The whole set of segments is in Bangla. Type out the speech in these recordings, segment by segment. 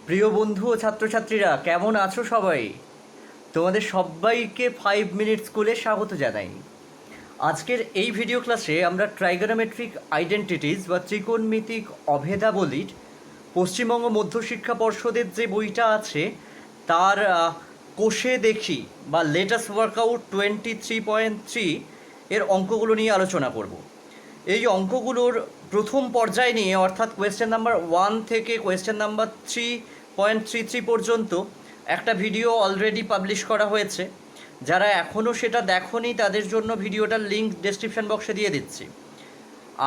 প্রিয় বন্ধু ও ছাত্রছাত্রীরা, কেমন আছো সবাই? তোমাদের সবাইকে 5 মিনিট স্কুলে স্বাগত জানাই। আজকের এই ভিডিও ক্লাসে আমরা ট্রাইগোনোমেট্রিক আইডেন্টিটিস বা ত্রিকোণমিতিক অভেদাবলীর পশ্চিমবঙ্গ মধ্যশিক্ষা পর্ষদের যে বইটা আছে তার কোষে দেখি বা লেটাস্ট ওয়ার্কআউট 23.3 এর অঙ্কগুলো নিয়ে আলোচনা করব। এই অঙ্কগুলোর প্রথম পর্যায় নিয়ে অর্থাৎ কোয়েশ্চেন নাম্বার 1 থেকে কোয়েশ্চেন নাম্বার 3.33 পর্যন্ত একটা ভিডিও অলরেডি পাবলিশ করা হয়েছে। যারা এখনও সেটা দেখোনি তাদের জন্য ভিডিওটার লিঙ্ক ডেসক্রিপশন বক্সে দিয়ে দিচ্ছি।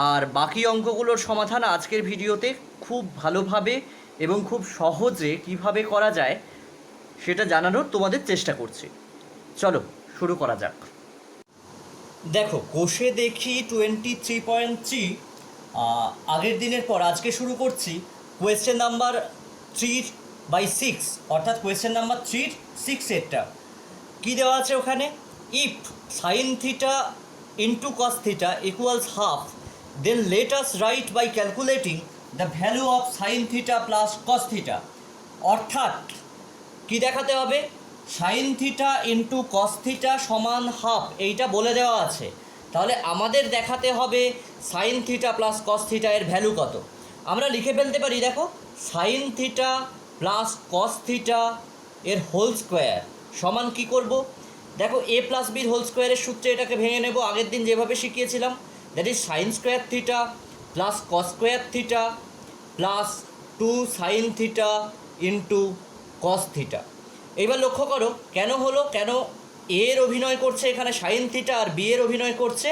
আর বাকি অঙ্কগুলোর সমাধান আজকের ভিডিওতে খুব ভালোভাবে এবং খুব সহজে কিভাবে করা যায় সেটা জানানোর তোমাদের চেষ্টা করছি। চলো শুরু করা যাক। দেখো, কোষে দেখি 23.3 আগের দিনের পর আজকে শুরু করছি কোয়েশ্চেন নাম্বার 3/6 অর্থাৎ কোয়েশ্চেন নাম্বার 3/6 কী দেওয়া আছে ওখানে? If sine theta into cos theta equals half, then let us write by calculating the value of sine theta plus cos theta. অর্থাৎ কী দেখাতে হবে? Sine theta into cos theta সমান হাফ, এইটা বলে দেওয়া আছে। তাহলে আমাদের দেখাতে হবে sine theta plus cos theta এর ভ্যালু কত। আমরা লিখে ফেলতে পারি, দেখো, sine theta plus cos theta এর হোল স্কোয়ার সমান কী করব? দেখো, এ প্লাস বির হোল স্কোয়ারের সূত্রে এটাকে ভেঙে নেব আগের দিন যেভাবে শিখিয়েছিলাম। That is sine square theta plus cos square theta plus 2 sine theta into cos theta. এইবার লক্ষ্য করো কেন হলো, কেন এর অভিনয় করছে এখানে সাইন থিটা আর বি এর অভিনয় করছে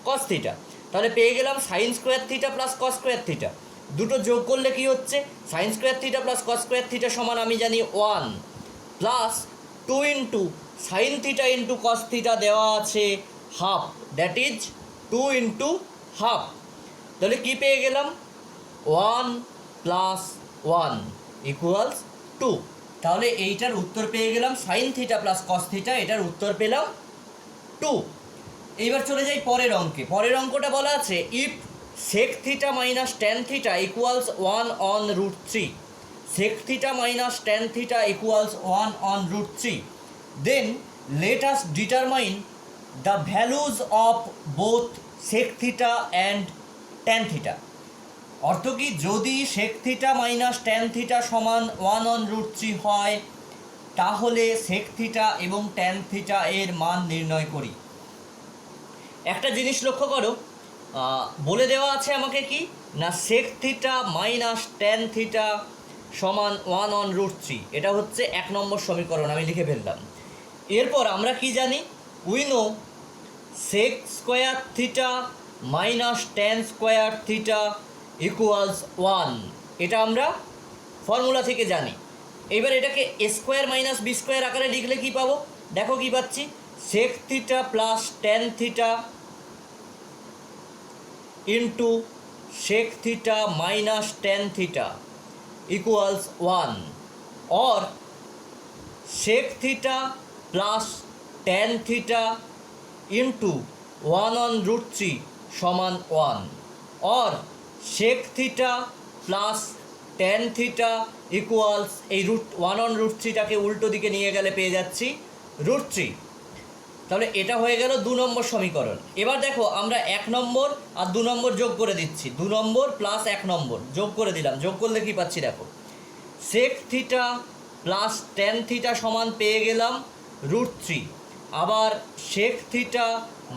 কস থিটা। তাহলে পেয়ে গেলাম sign square theta plus cos square theta, দুটো যোগ করলে কি হচ্ছে? Sign square theta plus cos square theta সমান আমি জানি 1 plus 2 into sine theta into cos theta দেওয়া আছে half, that is 2 into half. তাহলে কী পেয়ে গেলাম? 1 প্লাস 1 ইকুয়ালস 2। তাহলে এইটার উত্তর পেয়ে গেলাম sign theta plus cos theta, এটার উত্তর পেলাম 2। এইবার চলে যাই পরের অঙ্কে। পরের অঙ্কটা বলা আছে if sec theta minus tan theta equals 1 on root 3, sec theta minus tan theta equals 1 on root 3, then let us determine the values of both sec theta and tan theta. অর্থ কি? যদি sec theta minus tan theta সমান 1 অন রুট 3 হয় তাহলে সেক থিটা এবং ট্যান থিটা এর মান নির্ণয় করি। একটা জিনিস লক্ষ্য করো, বলে দেওয়া আছে আমাকে কি না, sec theta minus tan theta সমান 1 অন রুট 3, এটা হচ্ছে 1 নম্বর সমীকরণ, আমি লিখে ফেললাম। এরপর আমরা কি জানি? We know sec square theta minus tan square theta equals 1, এটা আমরা ফর্মুলা থেকে জানি। এবার এটাকে A square minus B square আকারে লিখলে কী পাবো? দেখো কী পাচ্ছি, sec theta plus tan theta into sec theta minus tan theta equals 1, और sec theta plus tan theta into 1 on root 3 সমান 1, और sec theta plus tan theta equals এই 1 অন রুট 3টাকে উল্টো দিকে নিয়ে গেলে পেয়ে যাচ্ছি রুট 3। তাহলে এটা হয়ে গেল 2 নম্বর সমীকরণ। এবার দেখো, আমরা 1 নম্বর আর 2 নম্বর যোগ করে দিচ্ছি, 2 নম্বর প্লাস 1 নম্বর যোগ করে দিলাম। যোগ করলে কি পাচ্ছি? দেখো, sec theta plus tan theta সমান পেয়ে গেলাম রুট 3, আবার sec theta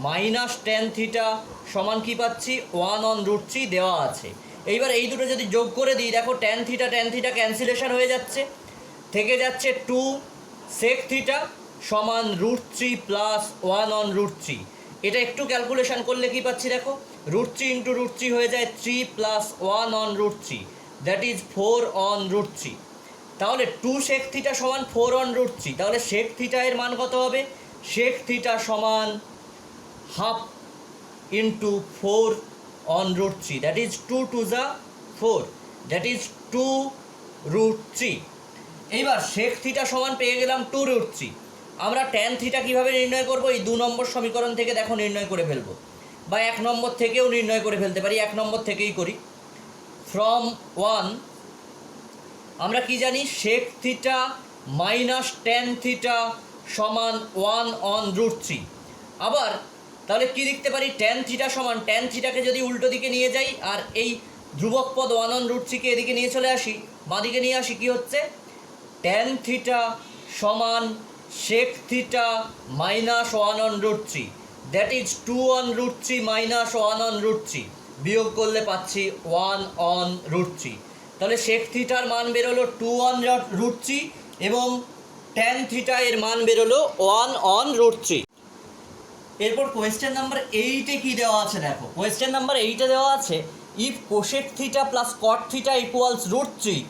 minus tan theta সমান কি পাচ্ছি? 1 অন রুট 3 দেওয়া আছে। এইবার এই দুটো যদি যোগ করে দিই, দেখো ট্যান থিটা ক্যান্সেলেশন হয়ে যাচ্ছে, থেকে যাচ্ছে 2 সেক থিটা সমান রুট 3 প্লাস 1 অন রুট 3। এটা একটু ক্যালকুলেশন করলে কি পাচ্ছি? দেখো, রুট 3 ইন্টু রুট 3 হয়ে যায় 3 plus 1 on root 3, that is 4 on root 3। তাহলে 2 সেক থিটা সমান 4 অন রুট 3, তাহলে সেক থিটা এর মান কত হবে? সেক থিটা সমান half into 4 on root 3, that is 2 to যা 4, দ্যাট ইজ 2 রুট 3। এইবার সেক থিটা সমান পেয়ে গেলাম 2 রুট 3। আমরা ট্যান থিটা কীভাবে নির্ণয় করব? এই 2 নম্বর সমীকরণ থেকে দেখো নির্ণয় করে ফেলবো, বা 1 নম্বর থেকেও নির্ণয় করে ফেলতে পারি। 1 নম্বর থেকেই করি। ফ্রম 1 আমরা কি জানি sec theta minus tan theta সমান 1/√3। আবার তাহলে কি লিখতে পারি, ট্যান থিটা সমান, ট্যান থিটাকে যদি উল্টো দিকে নিয়ে যাই আর এই ধ্রুবক পদ 1/√3কে এদিকে নিয়ে চলে আসি, বাঁদিকে নিয়ে আসি, কি হচ্ছে ট্যান থিটা সমান sec theta minus 1/√3, that is 2/√3 minus 1/√3, বিয়োগ করলে পাচ্ছি 1/√3। তাহলে সেক থিটার মান বেরোলো 2/√3 এবং ট্যান থিটা এর মান বেরোলো 1/√3। এরপর কোয়েশ্চেন নাম্বার 8-এ কী দেওয়া আছে দেখো, কোয়েশ্চেন নাম্বার 8-এ দেওয়া আছে if cosec theta plus cot theta equals √3,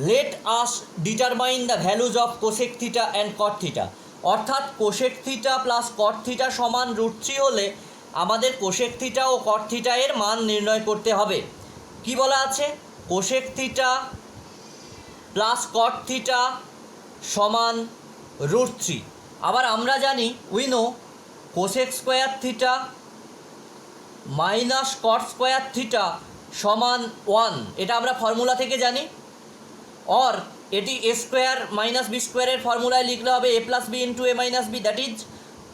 let us determine the values of cosec theta and cot theta. অর্থাৎ cosec theta plus cot theta সমান √3 হলে আমাদের কোসেক থিটা ও কট থিটা এর মান নির্ণয় করতে হবে। কি বলা আছে, cosec theta plus cot theta সমান √3। আবার আমরা জানি we know cosec square theta minus cot square theta সমান 1, এটা আমরা ফর্মুলা থেকে জানি। और এটি এ স্কোয়ার মাইনাস বি স্কোয়ারের ফর্মুলায় লিখলে হবে A plus B into A minus B, that is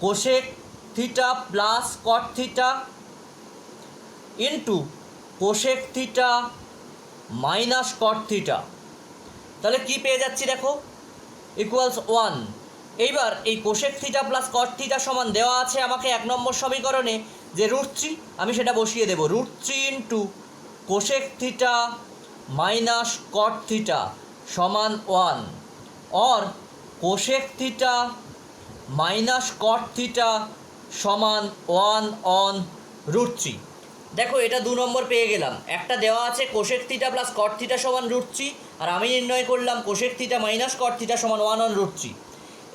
cosec theta plus cot theta into cosec theta minus cot theta. তাহলে কি পেয়ে যাচ্ছি দেখো, ইকুয়ালস 1। এইবার এই cosec theta plus cot theta সমান দেওয়া আছে আমাকে 1 নম্বর সমীকরণে যে √3, আমি সেটা বসিয়ে দেবো। √3 into cosec theta minus cut theta समान 1 और cosec theta minus cut theta समान 1/√3। देखो এটা 2 নম্বর পেয়ে গেলাম। একটা দেওয়া আছে cosec theta plus cot theta সমান √3 আর আমি নির্ণয় করলাম cosec theta minus cot theta সমান 1/√3।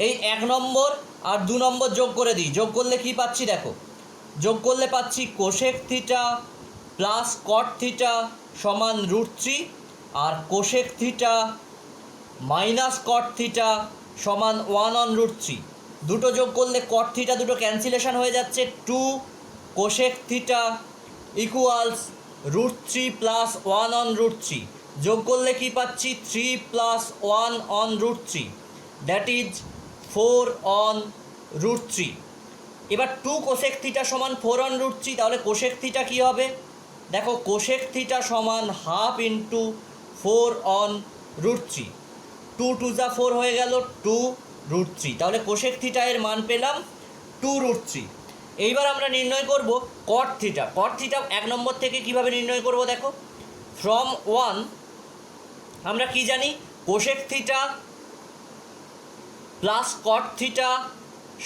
এই 1 নম্বর আর 2 নম্বর যোগ করে দিই, যোগ করলে কি পাচ্ছি দেখো, যোগ করলে পাচ্ছি cosec theta plus cot theta সমান √3 আর cosec theta minus cot theta সমান 1/√3। দুটো যোগ করলে কট থিটা দুটো ক্যান্সেলেশন হয়ে যাচ্ছে, 2 কোসেক থিটা ইকুয়ালস √3 প্লাস 1/√3। যোগ করলে কি পাচ্ছি 3 প্লাস 1/√3, দ্যাট ইজ 4/√3। এবার 2 কোসেক থিটা সমান 4/√3, তাহলে কোসেক থিটা কী হবে দেখো, কোসেক থিটা সমান হাফ ইন্টু 4/√3, 2 2 যা 4 হয়ে গেল 2√3। তাহলে কোসেক থিটা এর মান পেলাম 2√3। এইবার আমরা নির্ণয় করব কট থিটা। কট থিটা 1 নম্বর থেকে কিভাবে নির্ণয় করব দেখো, ফ্রম 1 আমরা কি জানি cosec theta plus cot theta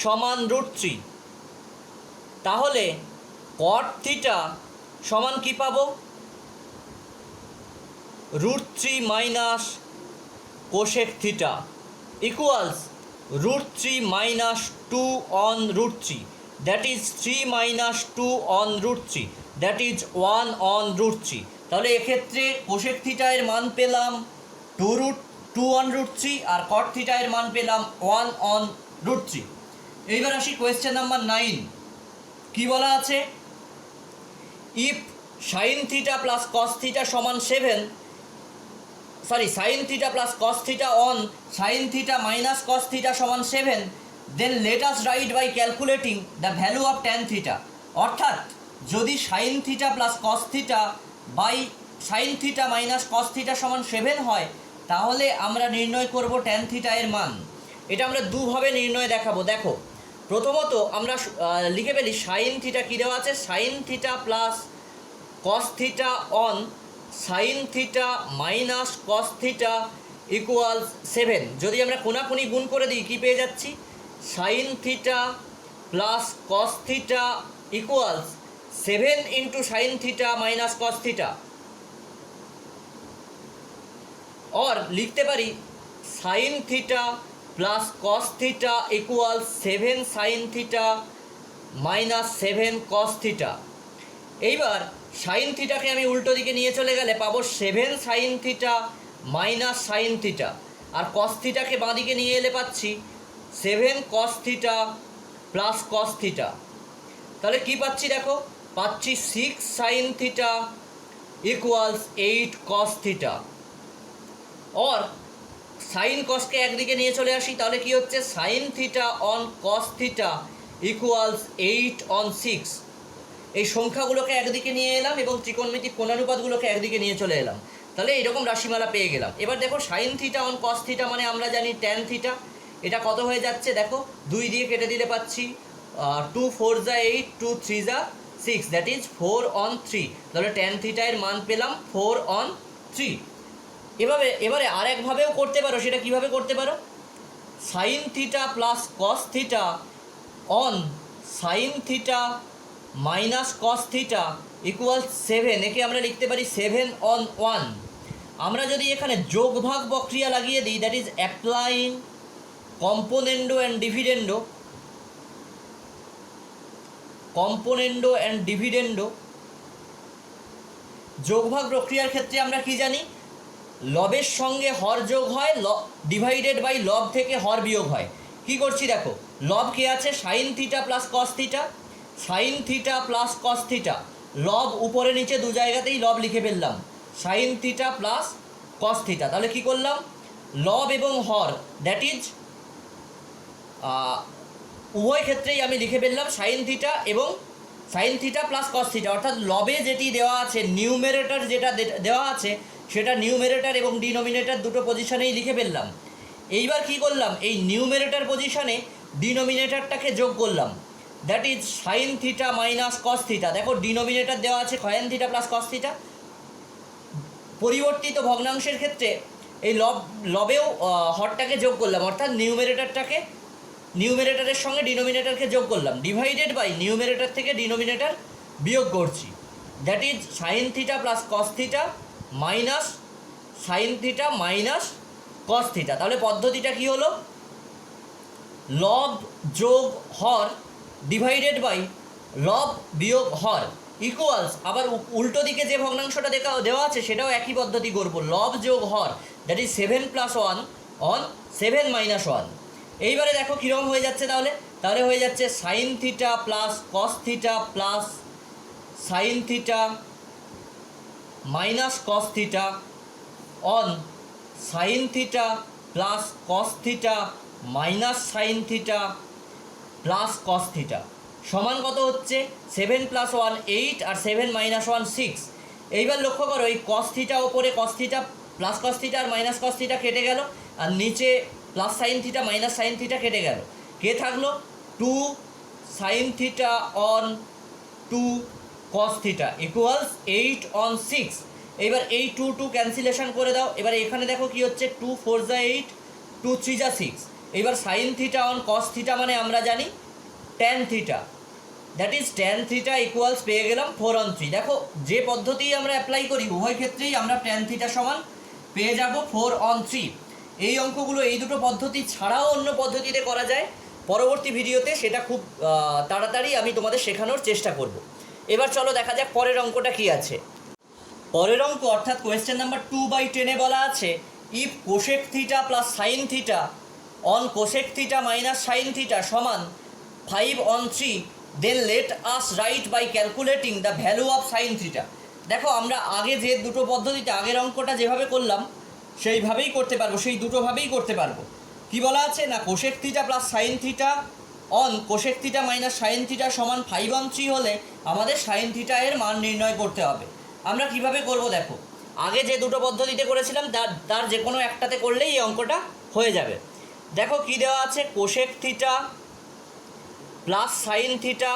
সমান √3, তাহলে কট থিটা সমান কি পাবো, √3 minus cosec theta equals √3 minus 2/√3, that is 3 minus 2/√3, that is 1/√3। তাহলে এক্ষেত্রে কোসেক থিটা এর মান পেলাম 2/√3 আর কট থিটা এর মান পেলাম 1/√3। এইবার আসি কোয়েশ্চেন নাম্বার 9। কি বলা আছে, if sine theta plus cos theta সমান 7, sine theta plus cos theta on sine theta minus cos theta সমান 7, then let us write by calculating the value of tan theta. অর্থাৎ যদি sine theta plus cos theta by sine theta minus cos theta সমান 7 হয়, তাহলে আমরা নির্ণয় করব ট্যান থিটা এর মান। এটা আমরা দুভাবে নির্ণয় দেখাবো। দেখো প্রথমত আমরা লিখে ফেলি সাইন থিটা কী দেওয়া আছে, sign theta plus cos theta on sine theta minus cos theta equals 7। যদি আমরা কোনাকুনি গুণ করে দিই কী পেয়ে যাচ্ছি, sine theta plus cos theta equals 7 into sine theta minus cos theta, और লিখতে পারি sine theta plus cos theta equals 7 sine theta minus 7 cos theta. এইবার সাইন থিটাকে আমি উল্টো দিকে নিয়ে চলে গেলে পাবো 7 sine theta minus sine theta, আর কস থিটাকে বাঁ দিকে নিয়ে এলে পাচ্ছি 7 cos theta plus cos theta. তাহলে কি পাচ্ছি দেখো, পাচ্ছি 6 sign theta equals 8 cos theta. Or sine কসকে একদিকে নিয়ে চলে আসি, তাহলে কি হচ্ছে sine theta on cos theta equals 8/6। এই সংখ্যাগুলোকে একদিকে নিয়ে এলাম এবং ত্রিকোণমিতিক কোণানুপাতগুলোকে একদিকে নিয়ে চলে এলাম, তাহলে এইরকম রাশিমালা পেয়ে গেলাম। এবার দেখো sine theta on cos theta মানে আমরা জানি ট্যান থিটা। এটা কত হয়ে যাচ্ছে দেখো, 2 দিয়ে কেটে দিলে পাচ্ছি 2 4 যা 8, 2 3 যা 6, দ্যাট ইজ 4/3। তাহলে ট্যান থিটা এর মান পেলাম 4/3। এবারে আরেকভাবেও করতে পারো, সেটা কিভাবে করতে পারো, sign theta plus cos theta on sine theta minus cos theta equal 7। একে আমরা লিখতে পারি 7/1। আমরা যদি এখানে যোগভাগ প্রক্রিয়া লাগিয়ে দিই, দ্যাট ইজ অ্যাপ্লাইং কম্পোনেন্ডো অ্যান্ড ডিভিডেন্ডো। যোগভাগ প্রক্রিয়ার ক্ষেত্রে আমরা কি জানি, লবের সঙ্গে হর যোগ হয়, ডিভাইডেড বাই লব থেকে হর বিয়োগ হয়। কি করছি দেখো, লব কে আছে sign theta plus cos theta, sign theta plus cos theta, লব উপরে নিচে দু জায়গাতেই লব লিখে ফেললাম, sign theta plus cos theta. তাহলে কি করলাম, লব এবং হর দ্যাট ইজ উভয় ক্ষেত্রেই আমি লিখে ফেললাম সাইন থিটা এবং sign theta plus cos theta. অর্থাৎ লবে যেটি দেওয়া আছে, নিউমেরেটর যেটা দেওয়া আছে, সেটা নিউমেরেটর এবং ডিনোমিনেটর দুটো পজিশনেই লিখে ফেললাম। এইবার কি করলাম, এই নিউমেরেটর পজিশনে ডিনোমিনেটরটাকে যোগ করলাম, that is sine theta minus cos theta. দেখো ডিনোমিনেটর দেওয়া আছে sign theta plus cos theta. পরিবর্তিত ভগ্নাংশের ক্ষেত্রে এই লবেও হরটাকে যোগ করলাম, অর্থাৎ নিউমেরেটরের সঙ্গে ডিনোমিনেটরকে যোগ করলাম, ডিভাইডেড বাই নিউমেরেটর থেকে ডিনোমিনেটর বিয়োগ করছি, that is sine theta plus cos theta minus sine theta minus cos theta. তাহলে পদ্ধতিটা কি হলো, লব যোগ হর ডিভাইডেড বাই লব বিয়োগ হর ইকুয়ালস, আবার উল্টো দিকে যে ভগ্নাংশটা দেওয়া আছে সেটাও একই পদ্ধতি করব, লব যোগ হর দ্যাট ইজ 7+1 অন 7-1। এইবারে দেখো কীরকম হয়ে যাচ্ছে, তাহলে হয়ে যাচ্ছে sign theta plus cos theta plus sine theta minus cos theta on sine theta plus cos theta minus sine theta plus cos theta সমান কত হচ্ছে 7+1 8 আর 7-1 6। এইবার লক্ষ্য করো, এই কস থিটা ওপরে cos theta plus cos theta আর মাইনাস কস থিটা কেটে গেল, আর নিচে plus sine theta minus sine theta কেটে গেল, কে থাকলো 2 sine theta on 2 cos theta equals 8/6। এবার এই 2 ক্যান্সেলেশন করে দাও। এবার এখানে দেখো কি হচ্ছে, 2 4 যা 8, 2 3 যা 6। এবার sign theta on cos theta মানে আমরা জানি tan theta, that is tan theta equals পেয়ে গেলাম 4/3। দেখো যে পদ্ধতি আমরা অ্যাপ্লাই করি উভয় ক্ষেত্রেই আমরা ট্যান থিটা সমান পেয়ে যাব 4/3। এই অঙ্কগুলো এই দুটো পদ্ধতি ছাড়াও অন্য পদ্ধতিতে করা যায়, পরবর্তী ভিডিওতে সেটা খুব তাড়াতাড়ি আমি তোমাদের শেখানোর চেষ্টা করব। এবার চলো দেখা যাক পরের অঙ্কটা কি আছে। পরের অঙ্ক অর্থাৎ কোয়েশ্চেন নাম্বার 2/10 বলা আছে, if cosec theta plus sine theta on cosec theta minus sine theta সমান 5/3, then let us write by calculating the value of sine theta. দেখো আমরা আগে যে দুটো পদ্ধতিতে আগের অঙ্কটা যেভাবে করলাম সেইভাবেই করতে পারবো, সেই দুটোভাবেই করতে পারবো। কি বলা আছে না, cosec theta plus sine theta on cosec theta minus sine theta সমান 5/3 হলে আমাদের সাইন থিটা এর মান নির্ণয় করতে হবে। আমরা কিভাবে করব দেখো, আগে যে দুটো পদ্ধতিতে করেছিলাম তার যে কোনো একটাতে করলেই এই অঙ্কটা হয়ে যাবে। দেখো কি দেওয়া আছে, cosec theta plus sine theta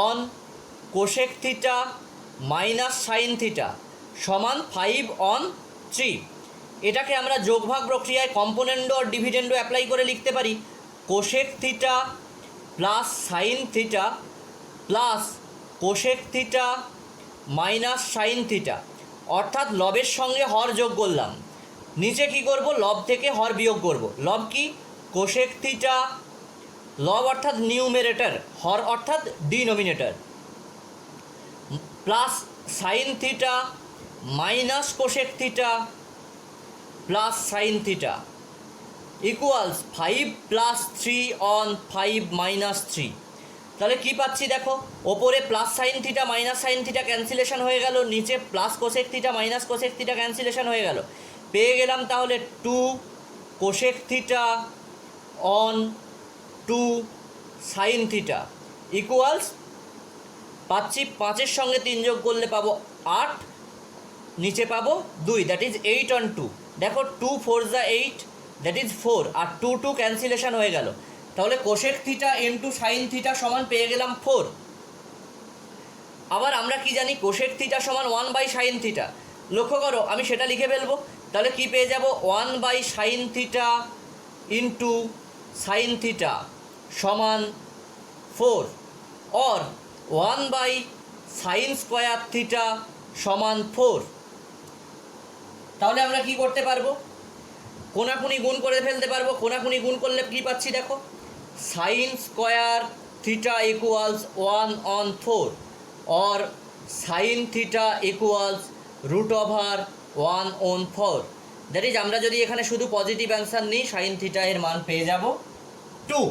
on cosec theta minus sine theta সমান 5/3। এটাকে আমরা যোগভাগ প্রক্রিয়ায় কম্পোনেন্ডো আর ডিভিডেন্ডো অ্যাপ্লাই করে লিখতে পারি, cosec theta plus sine theta plus cosec theta minus sine theta, অর্থাৎ লবের সঙ্গে হর যোগ করলাম, নিচে কি করব, লব থেকে হর বিয়োগ করব। লব কি, কোসেক থিটা, লব অর্থাৎ নিউমেরেটর, হর অর্থাৎ denominator, plus sine theta minus cosec theta plus sine theta equals 5+3/5-3। তাহলে কি পাচ্ছি দেখো, ওপরে plus sine theta minus sine theta cancellation হয়ে গেল, নিচে plus cosec theta minus cosec theta cancellation হয়ে গেল। পেয়ে গেলাম তাহলে 2 cosec theta on 2 sine theta equals পাচ্ছি 5-এর সঙ্গে 3 যোগ করলে পাবো 8, নিচে পাবো 2, দ্যাট ইজ 8 অন 2। দেখো 2 4 যা 8, দ্যাট ইজ 4, আর 2 2 ক্যান্সেলেশন হয়ে গেল। তাহলে cosec theta into sine theta সমান পেয়ে গেলাম 4। আবার আমরা কি জানি, কোশেক থিটা সমান 1 বাই সাইন থিটা। লক্ষ্য করো, আমি সেটা লিখে ফেলবো। তাহলে কি পেয়ে যাব, 1 by sine theta into sine theta সমান 4, or 1 by sine square theta সমান 4। তাহলে আমরা কি করতে পারবো, কোনাকুনি গুণ করে ফেলতে পারবো। কোনাকুনি গুণ করলে কি পাচ্ছি দেখো, sign square theta equals 1 on 4, or sin theta equals root over 1 on 4, that is আমরা যদি এখানে শুধু পজিটিভ অ্যান্সার নিই, সাইন থিটা এর মান পেয়ে যাব 2।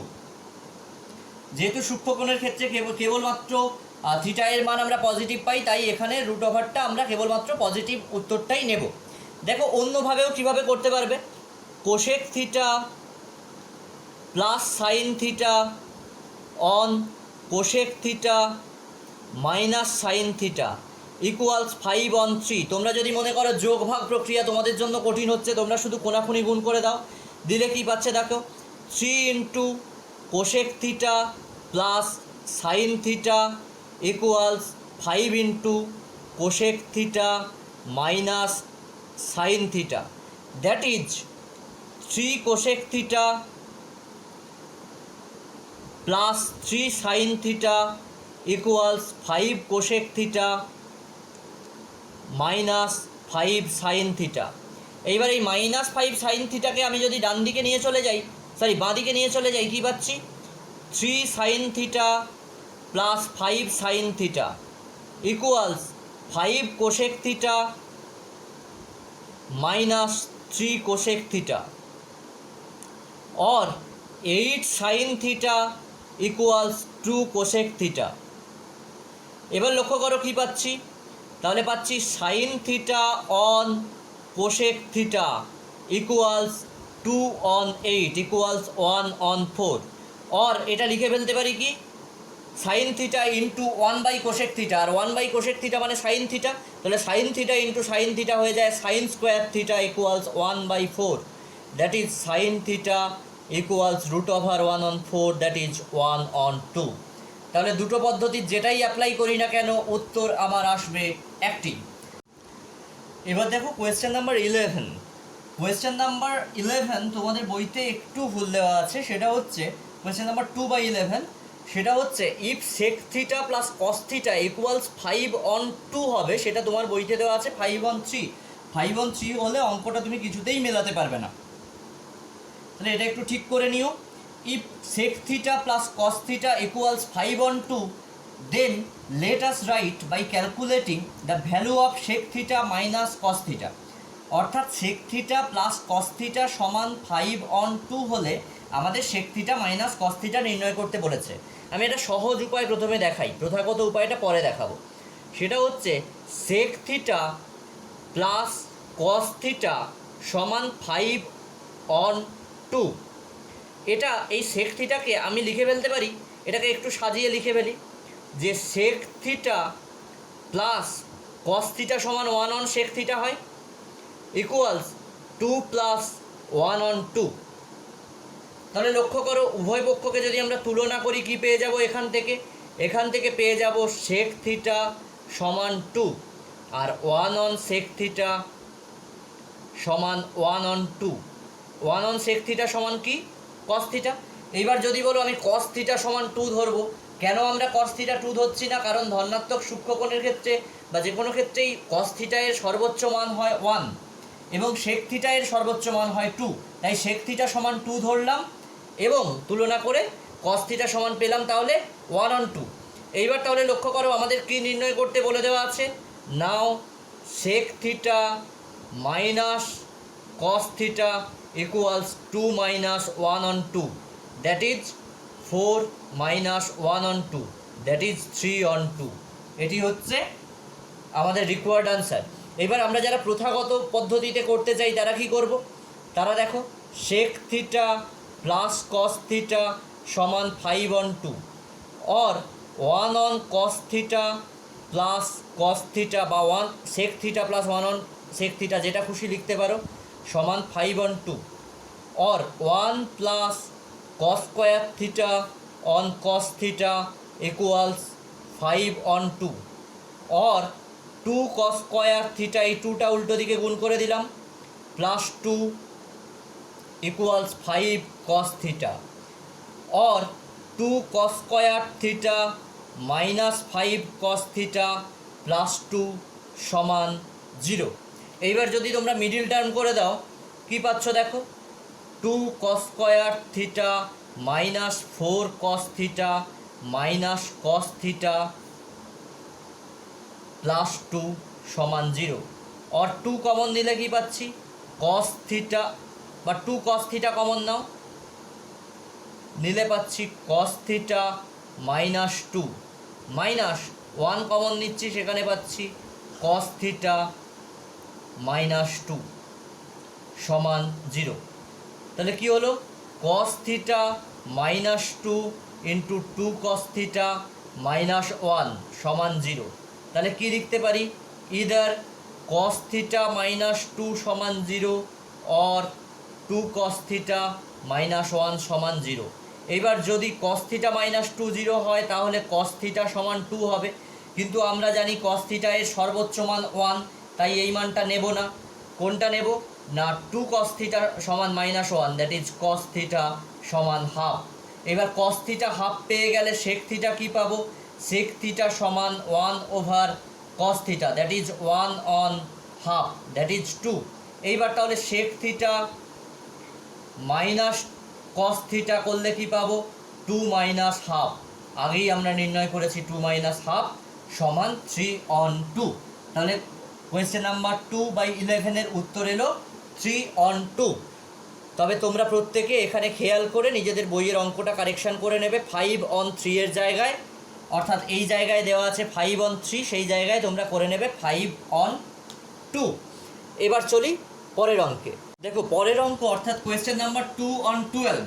যেহেতু সূক্ষ্মকোণের ক্ষেত্রে কেবলমাত্র থিটা এর মান আমরা পজিটিভ পাই, তাই এখানে রুট ওভারটা আমরা কেবলমাত্র পজিটিভ উত্তরটাই নেব। দেখো অন্যভাবেও কিভাবে করতে পারবে, cosec theta plus sine theta on cosec theta minus sine theta equals 5 on 3। তোমরা যদি মনে করো যোগ ভাগ প্রক্রিয়া তোমাদের জন্য কঠিন হচ্ছে, তোমরা শুধু কোনাকুনি গুণ করে দাও, দিলে কি পাচ্ছে দেখো, 3 into cosec theta plus sine theta equals 5 into cosec theta minus sine theta, that is 3 cosec theta plus 3 sine theta equals 5 cosec theta minus 5 sine theta. এইবার এই মাইনাস 5 সাইন থিটাকে আমি যদি ডান দিকে নিয়ে চলে যাই, বাঁ দিকে নিয়ে চলে যাই, কী পাচ্ছি, 3 sine theta plus 5 sine theta equals 5 cosec theta minus 3 cosec theta, और 8 sine theta equals 2 cosec theta. এবার লক্ষ্য করো কী পাচ্ছি, তাহলে পাচ্ছি sine theta on cosec theta equals 2 on 8 equals 1 on 4, और এটা লিখে ফেলতে পারি কি, sine theta into 1 by cosec theta, আর 1 বাই কোশেক থিটা মানে সাইন থিটা, তাহলে sine theta into sine theta হয়ে যায় sine square theta equals 1 by 4, that is sine theta equals root over 1 on 4, that is 1 on 2। তাহলে দুটো পদ্ধতির যেটাই অ্যাপ্লাই করি না কেন উত্তর আমার আসবে একটি। এবার দেখো কোয়েশ্চেন নাম্বার 11। কোয়েশ্চেন নাম্বার 11 তোমাদের বইতে একটু ভুল দেওয়া আছে, সেটা হচ্ছে কোয়েশ্চেন নাম্বার 2/11, সেটা হচ্ছে if sec theta plus cos theta equals 5 on 2 হবে, সেটা তোমার বইতে দেওয়া আছে 5 অন 3। 5 অন 3 হলে অঙ্কটা তুমি কিছুতেই মেলাতে পারবে না, তাহলে এটা একটু ঠিক করে নিও। If sec theta plus cos theta equals 5 on 2, then let us write by calculating the value of sec theta minus cos theta। অর্থাৎ sec theta plus cos theta সমান 5 on 2 হলে আমাদের sec theta minus cos theta নির্ণয় করতে বলেছে। আমি এটা সহজ উপায় প্রথমে দেখাই, প্রথাগত উপায়টা পরে দেখাবো। সেটা হচ্ছে sec theta plus cos theta সমান 5 on 2। এটা এই সেক থিটাকে আমি লিখে ফেলতে পারি, এটাকে একটু সাজিয়ে লিখে ফেলি, যে sec theta plus cos theta সমান 1 অন সেক থিটা হয় ইকুয়ালস 2 প্লাস 1 অন 2। তাহলে লক্ষ্য করো উভয় পক্ষকে যদি আমরা তুলনা করি কি পেয়ে যাব, এখান থেকে পেয়ে যাব সেক থিটা সমান 2, আর 1 অন সেক থিটা সমান 1 অন 2। 1 অন সেক থিটা সমান কি, কস থিটা। এইবার যদি বলো আমি কস থিটা সমান 2 ধরবো, কেন আমরা কস থিটা 2 ধরছি না, কারণ ধনাত্মক সূক্ষ্মকোণের ক্ষেত্রে বা যে কোনো ক্ষেত্রেই কস থিটা এর সর্বোচ্চ মান হয় 1 এবং সেক থিটা এর সর্বোচ্চ মান হয় 2, তাই সেক থিটা সমান 2 ধরলাম এবং তুলনা করে কস থিটা সমান পেলাম তাহলে 1 অন 2। এইবার তাহলে লক্ষ্য করো আমাদের কি নির্ণয় করতে বলে দেওয়া আছে, now sec theta minus cos theta equals 2 minus 1 on 2, that is 4 minus 1 on 2, that is 3 on 2। এটি হচ্ছে আমাদের রিকোয়ার্ড আনসার। এবার আমরা যারা প্রথাগত পদ্ধতিতে করতে চাই তারা কি করব, তারা দেখো sec theta plus cos theta সমান 5/2 और 1 on cos theta plus cos theta বা 1 sec theta plus 1 on sec theta যেটা খুশি লিখতে পারো সমান 5/2 और 1 plus cos square theta on cos theta equals 5/2 और 2 कॉस स्क्वायर थीटा এই 2টা উল্টো দিকে গুণ করে দিলাম प्लस 2 इक्वल्स 5 कॉस थीटा और 2 cos square theta minus 5 cos theta plus 2 সমান 0। এইবার যদি তোমরা মিডিল টার্ম করে দাও কি পাচ্ছ দেখো 2 cos square theta minus 4 cos theta minus cos theta plus 2 समान 0 और 2 कमन दिले कि पाচ্ছি cos थीटा বা 2 cos थीटा कमन नाओ निले पाচ্ছি cos थीटा माइनस 2 माइनस 1 कमन নিচ্ছি সেখানে পাচ্ছি cos थीटा माइनस 2 समान 0। তাহলে কি হলো cos theta minus 2 into 2 cos theta minus 1 समान 0। তাহলে কি লিখতে পারি इधर cos थीटा माइनस 2 समान 0 और 2 cos थीटा माइनस 1 समान 0। এবার যদি cos थीटा माइनस 2 0 হয় তাহলে cos थीटा समान 2 হবে, কিন্তু আমরা জানি cos थीटा এর সর্বোচ্চ মান 1, তাই এই মানটা নেব না। কোনটা নেব না 2 cos थीटा समान minus 1 that is cos theta समान हाफ। এবার cos थीटा हाफ পেয়ে গেলে sec थीटा কি পাবো sec थीटा समान 1/cos theta that is 1 on half that is 2। এইবার তাহলে sec theta minus cos theta করলে কি পাবো 2 माइनस हाफ, আগেই আমরা নির্ণয় করেছি 2 माइनस हाफ समान 3/2। তাহলে কোয়েশ্চেন নাম্বার 2/11 এর উত্তর এলো 3/2। তবে তোমরা প্রত্যেকে এখানে খেয়াল করে নিজেদের বইয়ের অঙ্কটা কারেকশন করে নেবে 5/3 এর জায়গায়, অর্থাৎ এই জায়গায় দেওয়া আছে 5/3 সেই জায়গায় তোমরা করে নেবে 5/2। এবার চলি পরের অঙ্কে। দেখো পরের অঙ্ক অর্থাৎ কোয়েশ্চেন নাম্বার 2/12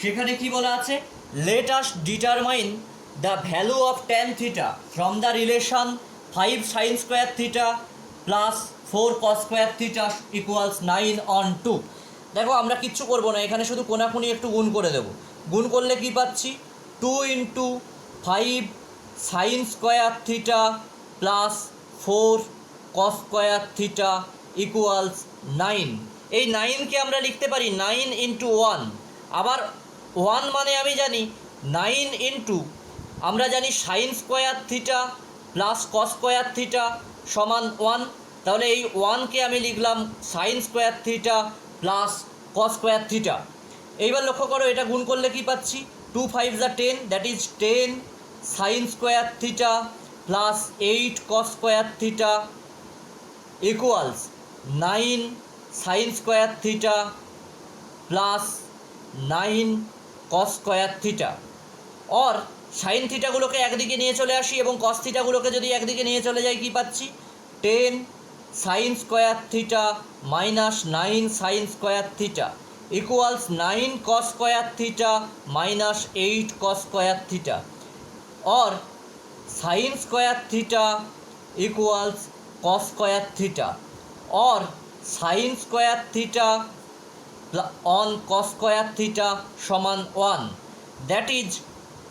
সেখানে কি বলা আছে late us determine the value of tan theta from the relation 5 sin square theta plus 4 cos square theta equals 9/2। দেখো আমরা কিচ্ছু করব না, এখানে শুধু কোনাকুনি একটু গুণ করে দেব। গুণ করলে কি পাচ্ছি 2 × 5 sin square theta plus 4 cos square theta equals 9। এই 9কে আমরা লিখতে পারি 9 × 1, আবার 1 মানে আমি জানি 9 × আমরা জানি sin square theta plus cos square theta সমান 1, তাহলে এই 1কে আমি লিখলাম sin square theta plus cos square theta. এইবার লক্ষ্য করো এটা গুণ করলে কি পাচ্ছি 2 5 10 that is 10 sin square theta plus 8 cos square theta equals 9 sin square theta plus 9 cos square theta. और সাইন থিটাগুলোকে একদিকে নিয়ে চলে আসি এবং কস থিটাগুলোকে যদি একদিকে নিয়ে চলে যাই কি পাচ্ছি 10 sin square theta minus 9 sin square theta equals 9 cos square theta minus 8 cos square theta और sin square theta equals cos square theta और sin square theta on cos square theta সমান 1 that is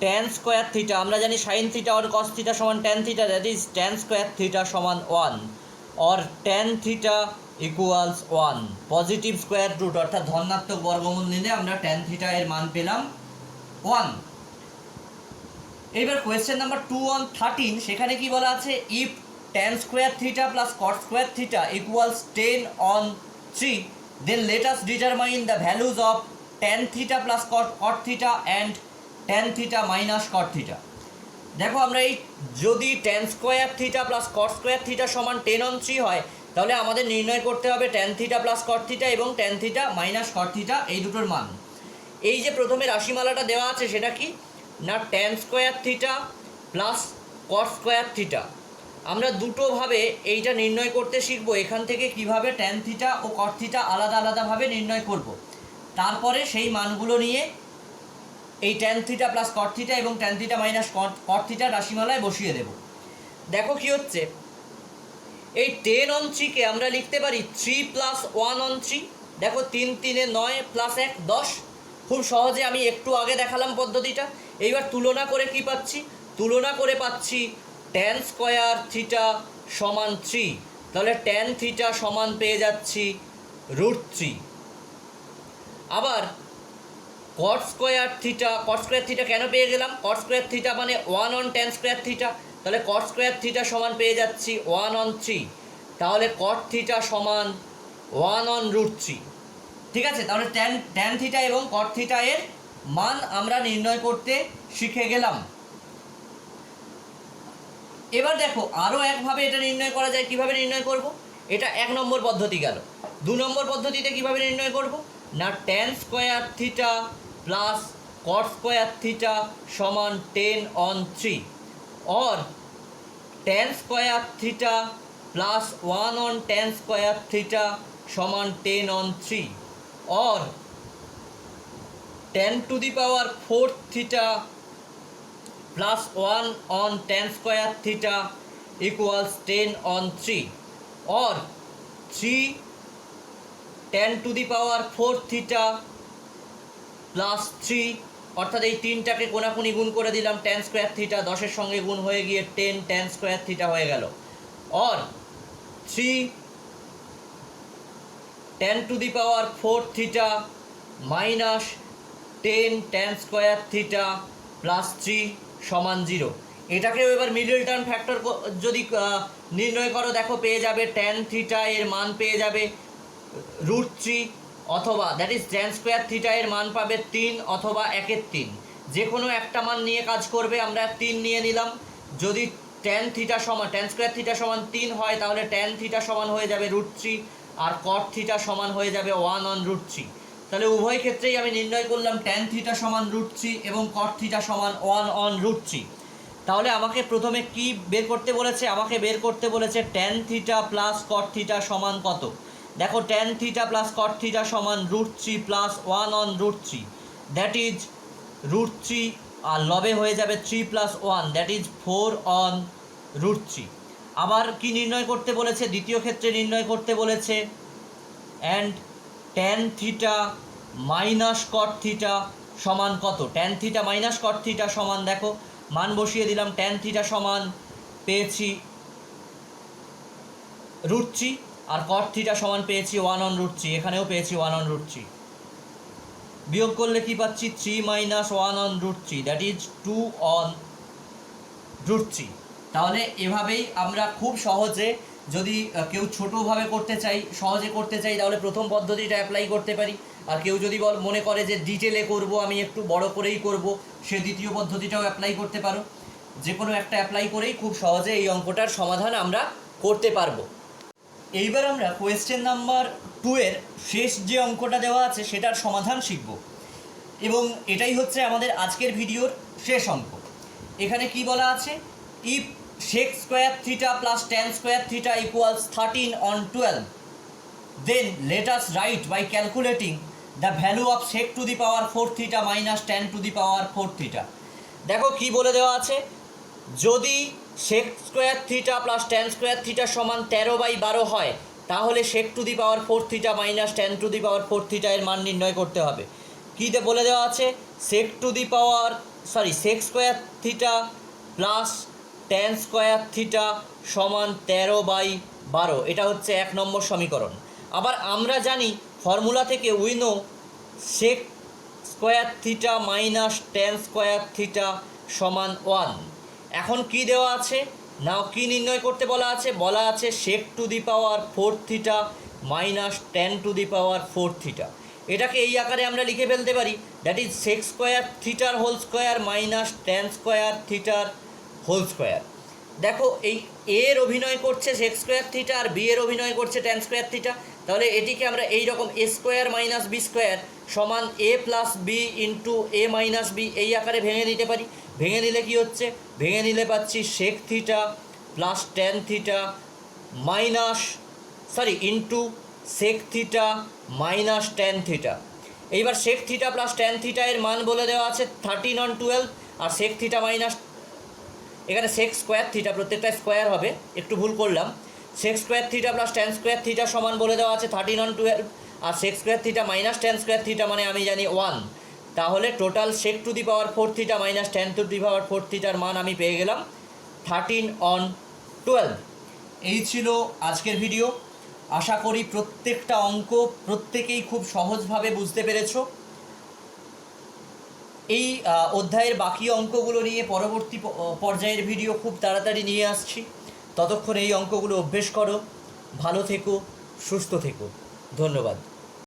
tan square theta. আমরা জানি sin থিটা और cos থিটা সমান tan theta that is tan square theta সমান 1 और tan theta equals 1 positive square root অর্থাৎ ধনাত্মক বর্গমূল নিলে আমরা tan থিটা এর মান পেলাম 1। এইবার কোয়েশ্চেন নাম্বার 2/13 সেখানে কি বলা আছে if tan square theta plus cot square theta equals 10/3 then let us determine the values of tan theta plus cot theta and tan theta minus cot theta। দেখো আমরা এই যদি tan square theta plus cot square theta সমান 10/3 হয় তাহলে আমাদের নির্ণয় করতে হবে tan theta plus cot theta এবং tan theta minus cot theta এই দুটোর মান। এই যে প্রথমে রাশিমালাটা দেওয়া আছে সেটা কি না tan square theta plus cot square theta, আমরা দুটোভাবে এইটা নির্ণয় করতে শিখবো। এখান থেকে কিভাবে ট্যান থিটা ও কট থিটা আলাদা আলাদাভাবে নির্ণয় করব। তারপরে সেই মানগুলো নিয়ে এই tan theta plus cot theta এবং tan theta minus cot theta রাশিমালায় বসিয়ে দেব। দেখো কি হচ্ছে, এই 10/3 আমরা লিখতে পারি 3 + 1/3। দেখো 3 3 9 + 1 10। খুব সহজে আমি একটু আগে দেখালাম পদ্ধতিটা। এইবার তুলনা করে কি পাচ্ছি, তুলনা করে পাচ্ছি tan স্কোয়ার থিটা সমান 3। তাহলে tan থিটা সমান পেয়ে যাচ্ছি √3। আবার কট স্কোয়ার থিটা কেন পেয়ে গেলাম, কট স্কোয়ার থিটা মানে 1/tan স্কোয়ার থিটা, তাহলে কট স্কোয়ার থিটা সমান পেয়ে যাচ্ছি 1/3। তাহলে কট থিটা সমান 1/√3। ঠিক আছে, তাহলে ট্যান থিটা এবং কট থিটা এর মান আমরা নির্ণয় করতে শিখে গেলাম। এবার দেখো আরও একভাবে এটা নির্ণয় করা যায়। কিভাবে নির্ণয় করব, এটা 1 নম্বর পদ্ধতি গেল। 2 নম্বর পদ্ধতিতে কিভাবে নির্ণয় করব না, tan square theta plus cot square theta সমান 10/3, और tan square theta plus 1/tan square theta সমান 10/3, और tan to the power 4 theta plus 1/tan square theta equals 10/3, और 3 tan to the power 4 theta plus 3, অর্থাৎ এই তিনটাকে কোনাকুনি গুণ করে দিলাম, tan স্কোয়ার থিটা 10-এর সঙ্গে গুণ হয়ে গিয়ে 10 tan স্কোয়ার থিটা হয়ে গেল, और 3 tan to the power 4 theta minus 10 tan square theta plus 3 সমান 0। এটাকেও এবার মিডল টার্ম ফ্যাক্টর যদি নির্ণয় করো, দেখো পেয়ে যাবে ট্যান থিটা এর মান পেয়ে যাবে √3, অথবা that is tan square theta এর মান পাবে 3 অথবা 1/3। যে কোনো একটা মান নিয়ে কাজ করবে। আমরা 3 নিয়ে নিলাম। যদি ট্যান স্কোয়ার থিটা সমান 3 হয়, তাহলে ট্যান থিটা সমান হয়ে যাবে √3, আর কট থিটা সমান হয়ে যাবে 1/√3। তাহলে উভয় ক্ষেত্রেই আমি নির্ণয় করলাম ট্যান থিটা সমান √3 এবং কট থিটা সমান 1/√3। তাহলে আমাকে প্রথমে কি বের করতে বলেছে, আমাকে বের করতে বলেছে tan theta plus cot theta সমান কত। দেখো tan theta plus cot theta সমান √3 প্লাস 1/√3, দ্যাট ইজ √3, আর লবে হয়ে যাবে 3 + 1, দ্যাট ইজ 4/√3। আবার কি নির্ণয় করতে বলেছে, দ্বিতীয় ক্ষেত্রে নির্ণয় করতে বলেছে and tan theta minus cot theta সমান কত। Tan theta minus cot theta সমান, দেখো মান বসিয়ে দিলাম, ট্যান থিটা সমান পেয়েছি √3, আর কট থিটা সমান পেয়েছি 1/√3, এখানেও পেয়েছি 1/√3। বিয়োগ করলে কি পাচ্ছি, 3 - 1/√3, দ্যাট ইজ 2/√3। তাহলে এভাবেই আমরা খুব সহজে, যদি কেউ ছোটোভাবে করতে চাই, সহজে করতে চাই, তাহলে প্রথম পদ্ধতিটা অ্যাপ্লাই করতে পারি। আর কেউ যদি মনে করে যে ডিটেলে করব, আমি একটু বড় করেই করব, সে দ্বিতীয় পদ্ধতিটাও অ্যাপ্লাই করতে পারো। যে কোনো একটা অ্যাপ্লাই করেই খুব সহজে এই অঙ্কটার সমাধান আমরা করতে পারবো। এইবার আমরা কোয়েশ্চেন নাম্বার 2 এর শেষ যে অঙ্কটা দেওয়া আছে সেটার সমাধান শিখব, এবং এটাই হচ্ছে আমাদের আজকের ভিডিওর শেষ অঙ্ক। এখানে কি বলা আছে, if sec square theta plus tan square theta equals 13/12, then let us write by calculating the value of sec to the power 4 theta minus tan to the power 4 theta। দেখো কি বলে দেওয়া আছে, যদি sec স্কোয়ার theta plus tan square theta সমান 13/12 হয়, তাহলে sec to the power 4 theta minus tan to the power 4 theta এর মান নির্ণয় করতে হবে। কীতে বলে দেওয়া আছে, sec স্কোয়ার theta plus tan square theta সমান 13/12, এটা হচ্ছে 1 নম্বর সমীকরণ। আবার আমরা জানি ফর্মুলা থেকে উই নো sec স্কোয়ার theta minus tan square theta সমান 1। এখন কি দেওয়া আছে না, কি নির্ণয় করতে বলা আছে, বলা আছে sec to the power 4 theta minus tan to the power 4 theta. এটাকে এই আকারে আমরা লিখে ফেলতে পারি, দ্যাট ইজ sec স্কোয়ার থিটার whole square minus tan square থিটার হোল স্কোয়ার। দেখো এই এর অভিনয় করছে sec স্কোয়ার থিটা, আর বি এর অভিনয় করছে tan স্কোয়ার থিটা। তাহলে এটিকে আমরা এই রকম a square minus B square সমান a plus B into a minus B এই আকারে ভেঙে দিতে পারি। ভেঙে নিলে কি হচ্ছে, ভেঙে নিলে পাচ্ছি sec theta plus tan theta into sec theta minus tan theta. এইবার sec theta plus tan theta এর মান বলে দেওয়া আছে 13/12, আর সেক থিটা মাইনাস, এখানে সেক স্কোয়ার থিটা, প্রত্যেকটা স্কোয়ার হবে, একটু ভুল করলাম। Sec square theta plus tan square theta সমান বলে দেওয়া আছে 13/12, আর sec square theta minus tan square theta মানে আমি জানি 1। তাহলে total sec to the power 4 theta minus tan to the power 4 থিটার মান আমি পেয়ে গেলাম 13/12। এই ছিল আজকের ভিডিও। আশা করি প্রত্যেকটা অঙ্ক প্রত্যেকেই খুব সহজভাবে বুঝতে পেরেছো। এই অধ্যায়ের বাকি অঙ্কগুলো নিয়ে পরবর্তী পর্যায়ের ভিডিও খুব তাড়াতাড়ি নিয়ে আসছি। ততক্ষণ এই অঙ্কগুলো অভ্যেস করো। ভালো থেকো, সুস্থ থেকো। ধন্যবাদ।